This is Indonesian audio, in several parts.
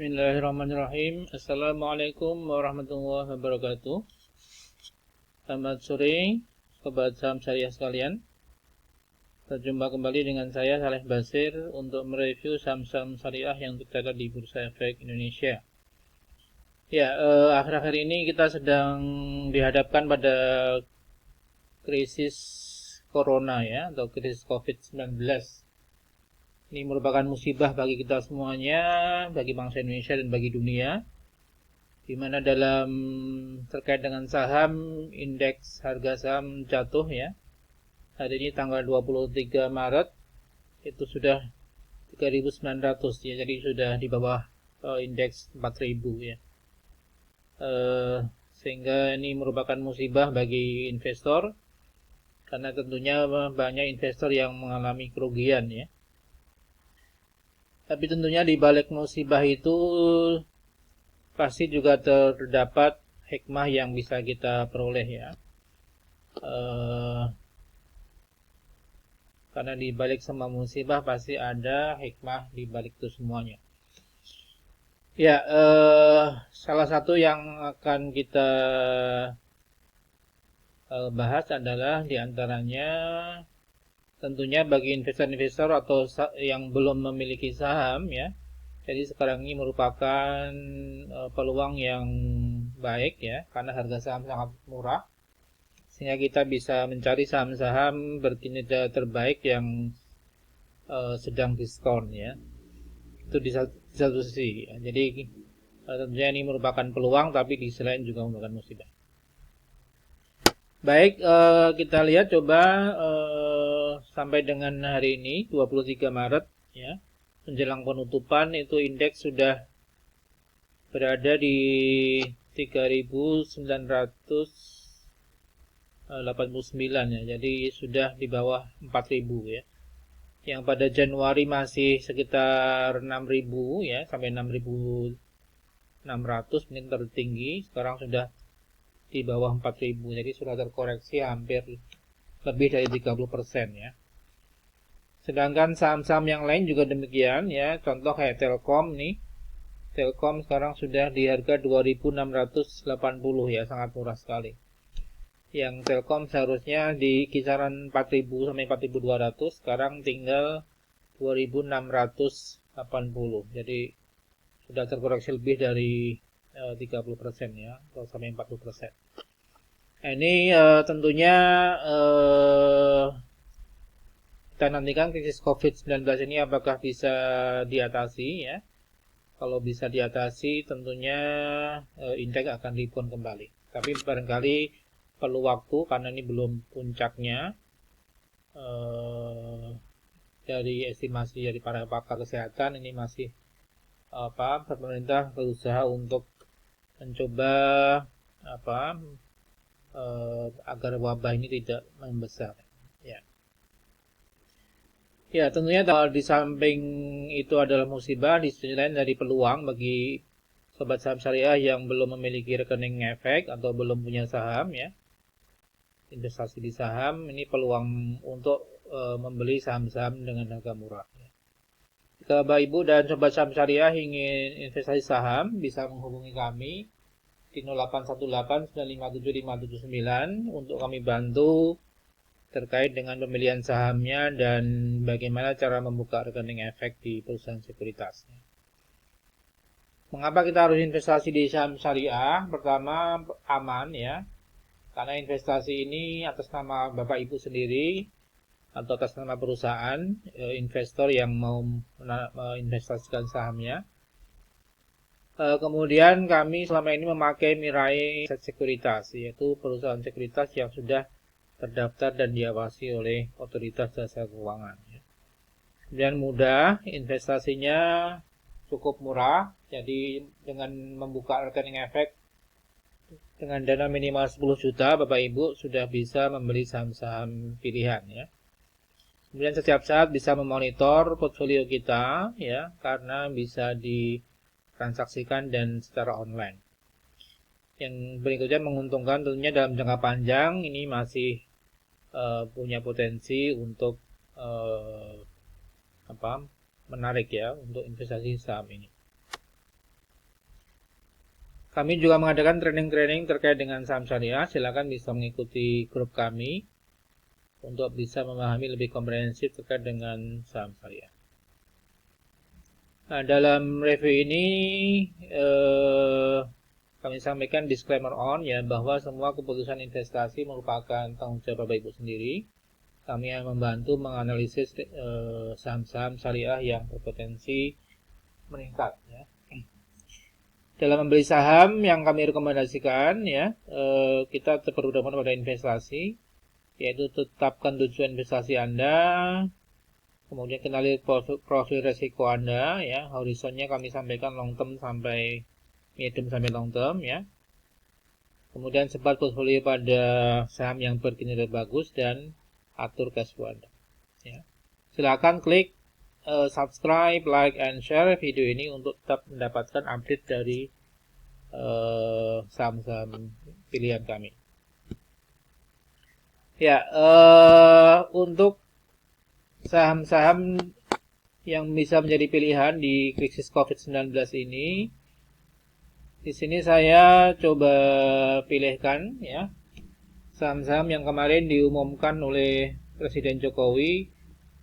Bismillahirrahmanirrahim. Assalamualaikum warahmatullahi wabarakatuh. Selamat sore, sobat saham syariah sekalian. Berjumpa kembali dengan saya Saleh Basir untuk mereview saham-saham syariah yang tercatat di Bursa Efek Indonesia. Ya, akhir-akhir ini kita sedang dihadapkan pada krisis corona ya, atau krisis COVID-19. Ini merupakan musibah bagi kita semuanya, bagi bangsa Indonesia dan bagi dunia, di mana dalam terkait dengan saham, indeks harga saham jatuh ya. Hari ini tanggal 23 Maret itu sudah 3.900 ya, jadi sudah di bawah indeks 4.000 ya. Sehingga ini merupakan musibah bagi investor, karena tentunya banyak investor yang mengalami kerugian ya. Tapi tentunya di balik musibah itu pasti juga terdapat hikmah yang bisa kita peroleh ya. Karena di balik semua musibah pasti ada hikmah di balik itu semuanya. Ya, salah satu yang akan kita bahas adalah diantaranya tentunya bagi investor-investor atau yang belum memiliki saham ya. Jadi sekarang ini merupakan peluang yang baik ya, karena harga saham sangat murah, sehingga kita bisa mencari saham-saham berkinerja terbaik yang sedang diskon ya. Itu di satu sisi ya. Jadi tentunya ini merupakan peluang, tapi di sisi lain juga merupakan musibah. Baik, kita lihat coba sampai dengan hari ini 23 Maret ya, menjelang penutupan itu indeks sudah berada di 3.989 ya. Jadi sudah di bawah 4.000 ya. Yang pada Januari masih sekitar 6.000 ya, sampai 6.600 mungkin tertinggi, sekarang sudah di bawah 4.000. Jadi sudah terkoreksi hampir lebih dari 30% ya. Sedangkan saham-saham yang lain juga demikian ya. Contoh kayak Telkom nih. Telkom sekarang sudah di harga 2.680 ya, sangat murah sekali. Yang Telkom seharusnya di kisaran 4.000 sampai 4.200, sekarang tinggal 2.680. Jadi sudah terkoreksi lebih dari 30% ya, atau sampai 40%. Ini tentunya kita nantikan krisis COVID-19 ini apakah bisa diatasi ya. Kalau bisa diatasi tentunya indeks akan rebound kembali. Tapi barangkali perlu waktu karena ini belum puncaknya. Dari estimasi dari para pakar kesehatan ini masih pemerintah berusaha untuk mencoba agar wabah ini tidak membesar ya. Ya, tentunya di samping itu adalah musibah, di sisi lain dari peluang bagi sobat saham syariah yang belum memiliki rekening efek atau belum punya saham ya. Investasi di saham ini peluang untuk membeli saham-saham dengan harga murah ya. Jika Bapak Ibu dan sobat saham syariah ingin investasi saham, bisa menghubungi kami di 0818957579 untuk kami bantu terkait dengan pemilihan sahamnya dan bagaimana cara membuka rekening efek di perusahaan sekuritas. Mengapa kita harus investasi di saham syariah? Pertama, aman ya, karena investasi ini atas nama Bapak Ibu sendiri atau atas nama perusahaan investor yang mau menginvestasikan sahamnya. Kemudian kami selama ini memakai Mirai Sekuritas, yaitu perusahaan sekuritas yang sudah terdaftar dan diawasi oleh otoritas jasa keuangan. Kemudian mudah, investasinya cukup murah, jadi dengan membuka rekening efek dengan dana minimal 10 juta, Bapak Ibu sudah bisa membeli saham-saham pilihan ya. Kemudian setiap saat bisa memonitor portfolio kita ya, karena bisa ditransaksikan dan secara online. Yang berikutnya menguntungkan tentunya dalam jangka panjang, ini masih punya potensi untuk menarik ya untuk investasi saham ini. Kami juga mengadakan training-training terkait dengan saham syariah. Silakan bisa mengikuti grup kami untuk bisa memahami lebih komprehensif terkait dengan saham syariah. Nah, dalam review ini kami sampaikan disclaimer on ya, bahwa semua keputusan investasi merupakan tanggung jawab Bapak Ibu sendiri. Kami yang membantu menganalisis saham-saham syariah yang berpotensi meningkat ya. Dalam membeli saham yang kami rekomendasikan ya, kita berpedoman pada investasi, yaitu tetapkan tujuan investasi Anda, kemudian kenali profil resiko Anda ya. Horizonnya kami sampaikan long term sampai medium sampai long term ya. Kemudian sebar portfolio pada saham yang berkinerja bagus dan atur cash flow Anda ya. Silakan klik subscribe, like, and share video ini untuk tetap mendapatkan update dari saham-saham pilihan kami. Ya, untuk saham-saham yang bisa menjadi pilihan di krisis COVID-19 ini, di sini saya coba pilihkan ya saham-saham yang kemarin diumumkan oleh Presiden Jokowi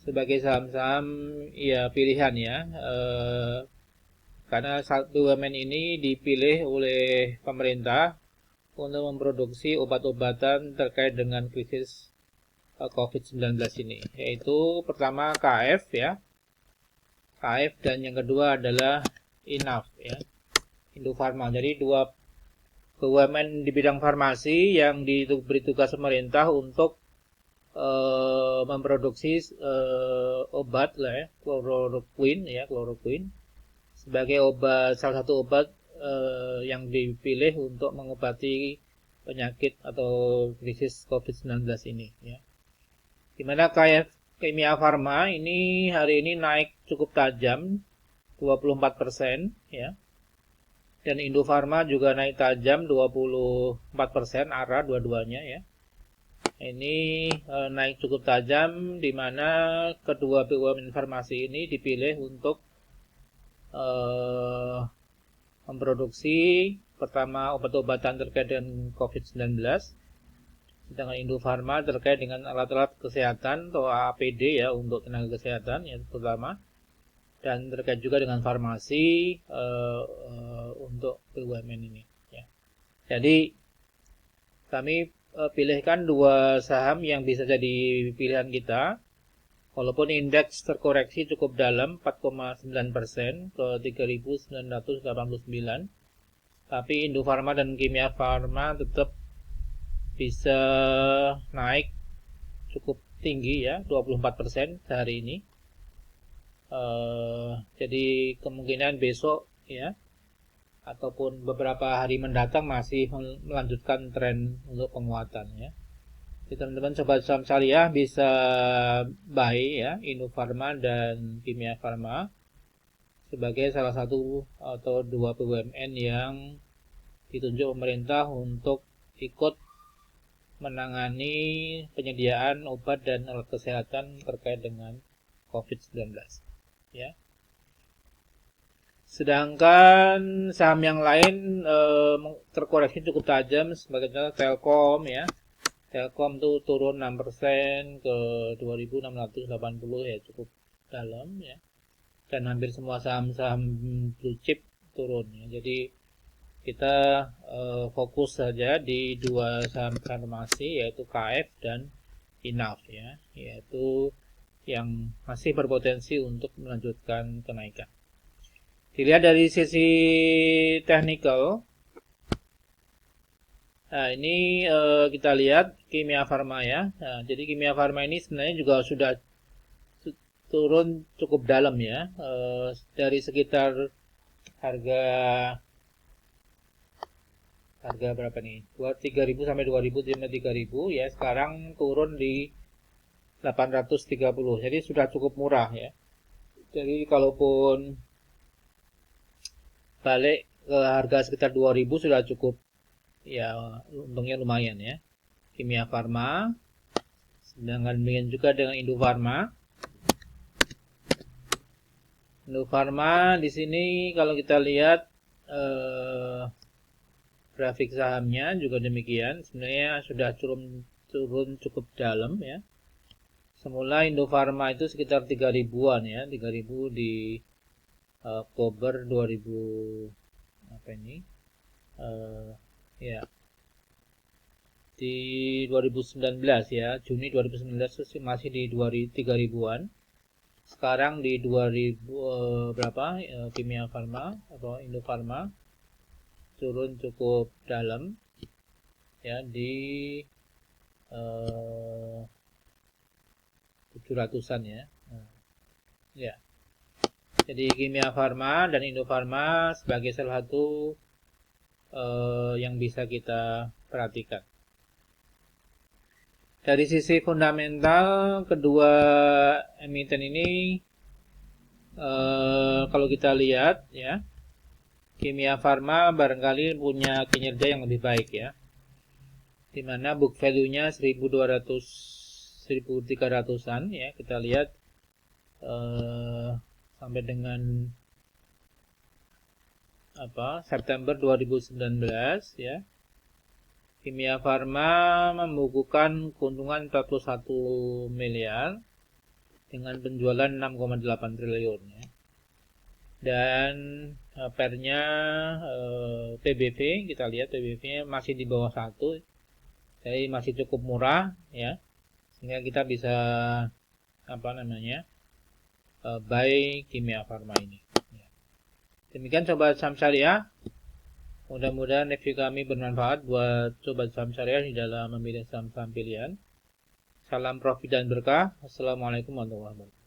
sebagai saham-saham ya pilihan ya, karena BUMN ini dipilih oleh pemerintah untuk memproduksi obat-obatan terkait dengan krisis COVID-19 ini, yaitu pertama KF ya, KF, dan yang kedua adalah INAF ya, Indofarma. Jadi dua BUMN di bidang farmasi yang diberi tugas pemerintah untuk memproduksi obat lah ya, kloroquine sebagai obat, salah satu obat yang dipilih untuk mengobati penyakit atau krisis COVID-19 ini ya. Dimana KF Kimia Farma ini hari ini naik cukup tajam 24% ya. Dan Indofarma juga naik tajam 24%, ARA dua-duanya ya. Ini naik cukup tajam, di mana kedua BUMN farmasi ini dipilih untuk memproduksi pertama obat-obatan terkait dengan COVID-19, sedangkan Indofarma terkait dengan alat-alat kesehatan atau APD ya, untuk tenaga kesehatan yang terutama, dan terkait juga dengan farmasi untuk BUMN ini ya. Jadi kami pilihkan dua saham yang bisa jadi pilihan kita. Walaupun indeks terkoreksi cukup dalam 4,9% ke 3.989, tapi Indofarma dan Kimia Farma tetap bisa naik cukup tinggi ya, 24% sehari ini. Jadi kemungkinan besok ya ataupun beberapa hari mendatang masih melanjutkan tren untuk penguatan ya. Jadi teman-teman sobat saham syariah bisa buy ya Indofarma dan Kimia Farma sebagai salah satu atau dua BUMN yang ditunjuk pemerintah untuk ikut menangani penyediaan obat dan alat kesehatan terkait dengan COVID-19 ya. Sedangkan saham yang lain terkoreksi cukup tajam, sebagai contoh Telkom ya. Telkom tuh turun 6% ke 2.680 ya, cukup dalam ya. Dan hampir semua saham-saham blue chip turun ya. Jadi kita fokus saja di dua saham farmasi, yaitu KF dan INAF ya, yaitu yang masih berpotensi untuk melanjutkan kenaikan. Dilihat dari sisi technical, nah ini kita lihat Kimia Farma ya. Nah, jadi Kimia Farma ini sebenarnya juga sudah turun cukup dalam ya, dari sekitar harga berapa nih, 3.000 sampai 2.000 sampai 3.000 ya, sekarang turun di 830. Jadi sudah cukup murah ya. Jadi kalaupun balik ke harga sekitar 2.000 sudah cukup ya, untungnya lumayan ya. Kimia Farma, sedangkan demikian juga dengan Indofarma. Indofarma di sini kalau kita lihat Grafik sahamnya juga demikian, sebenarnya sudah turun cukup dalam ya. Semula Indofarma itu sekitar 3.000-an ya, 3.000 di Oktober 2000 apa ini? Ya, di 2019 ya, Juni 2019 masih di 3.000-an. Sekarang di 2000 berapa? Kimia Farma atau Indofarma turun cukup dalam ya di 700-an ya. Ya. Jadi Kimia Farma dan Indofarma sebagai salah satu yang bisa kita perhatikan. Dari sisi fundamental, kedua emiten ini kalau kita lihat ya, Kimia Farma barangkali punya kinerja yang lebih baik ya, dimana book value-nya 1.300-an ya. Kita lihat sampai dengan September 2019 ya, Kimia Farma membukukan keuntungan 41 miliar dengan penjualan 6,8 triliun ya. Dan pernya PBV, kita lihat PBV-nya masih di bawah 1, jadi masih cukup murah ya, sehingga kita bisa buy Kimia Farma ini ya. Demikian sobat saham syariah, mudah-mudahan review kami bermanfaat buat sobat saham syariah di dalam memilih saham-saham pilihan. Salam profit dan berkah. Assalamualaikum warahmatullahi wabarakatuh.